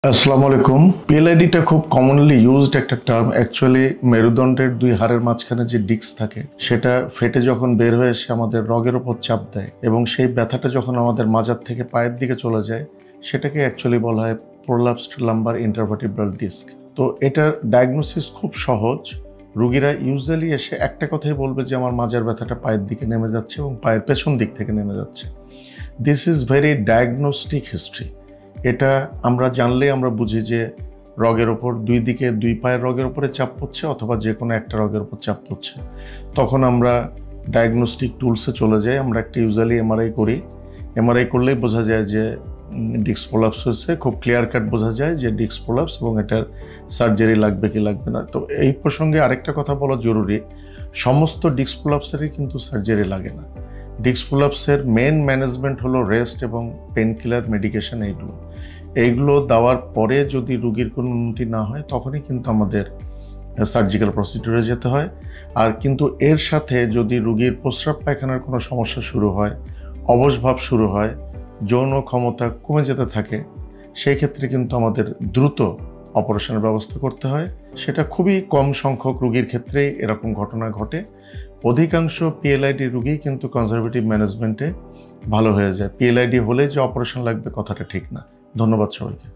আসসালামু আলাইকুম। পিএলআইডিটা খুব কমনলি ইউজড একটা টার্ম। অ্যাকচুয়ালি মেরুদণ্ডের দুই হাড়ের মাঝখানে যে ডিস্ক থাকে সেটা ফেটে যখন বের হয়ে এসে আমাদের রগের ওপর চাপ দেয় এবং সেই ব্যথাটা যখন আমাদের মাজার থেকে পায়ের দিকে চলে যায় সেটাকে অ্যাকচুয়ালি বলা হয় প্রোলাপসড লাম্বার ইন্টারভার্টিব্রাল ডিস্ক। তো এটার ডায়াগনোসিস খুব সহজ। রুগীরা ইউজুয়ালি এসে একটা কথাই বলবে যে আমার মাজার ব্যথাটা পায়ের দিকে নেমে যাচ্ছে এবং পায়ের পেছন দিক থেকে নেমে যাচ্ছে। This is very diagnostic history. এটা আমরা জানলেই আমরা বুঝি যে রগের ওপর দুই দিকে দুই পায়ের রগের ওপরে চাপ পড়ছে অথবা যে কোনো একটা রগের ওপর চাপ পড়ছে। তখন আমরা ডায়াগনস্টিক টুলসে চলে যাই। আমরা একটা ইউজুয়ালি এমআরআই করি। এমআরআই করলেই বোঝা যায় যে ডিস্ক প্রোলাপস হয়েছে। খুব ক্লিয়ার কাট বোঝা যায় যে ডিস্ক প্রোলাপস এবং এটার সার্জারি লাগবে কি লাগবে না। তো এই প্রসঙ্গে আরেকটা কথা বলা জরুরি, সমস্ত ডিস্ক প্রোলাপসেরই কিন্তু সার্জারি লাগে না। ডিস্ক প্রোলাপসের মেন ম্যানেজমেন্ট হলো রেস্ট এবং পেন কিলার মেডিকেশন। এইগুলো দেওয়ার পরে যদি রুগীর কোনো উন্নতি না হয় তখনই কিন্তু আমাদের সার্জিক্যাল প্রসিডিউরে যেতে হয়। আর কিন্তু এর সাথে যদি রুগীর প্রস্রাব পায়খানার কোনো সমস্যা শুরু হয়, অবসভাব শুরু হয়, যৌন ক্ষমতা কমে যেতে থাকে, সেই ক্ষেত্রে কিন্তু আমাদের দ্রুত অপারেশনের ব্যবস্থা করতে হয়। সেটা খুবই কম সংখ্যক রুগীর ক্ষেত্রেই এরকম ঘটনা ঘটে। অধিকাংশ পিএলআইডি রুগী কিন্তু কনজারভেটিভ ম্যানেজমেন্টে ভালো হয়ে যায়। পিএলআইডি হলে যে অপারেশন লাগবে কথাটা ঠিক না। ধন্যবাদ সবাইকে।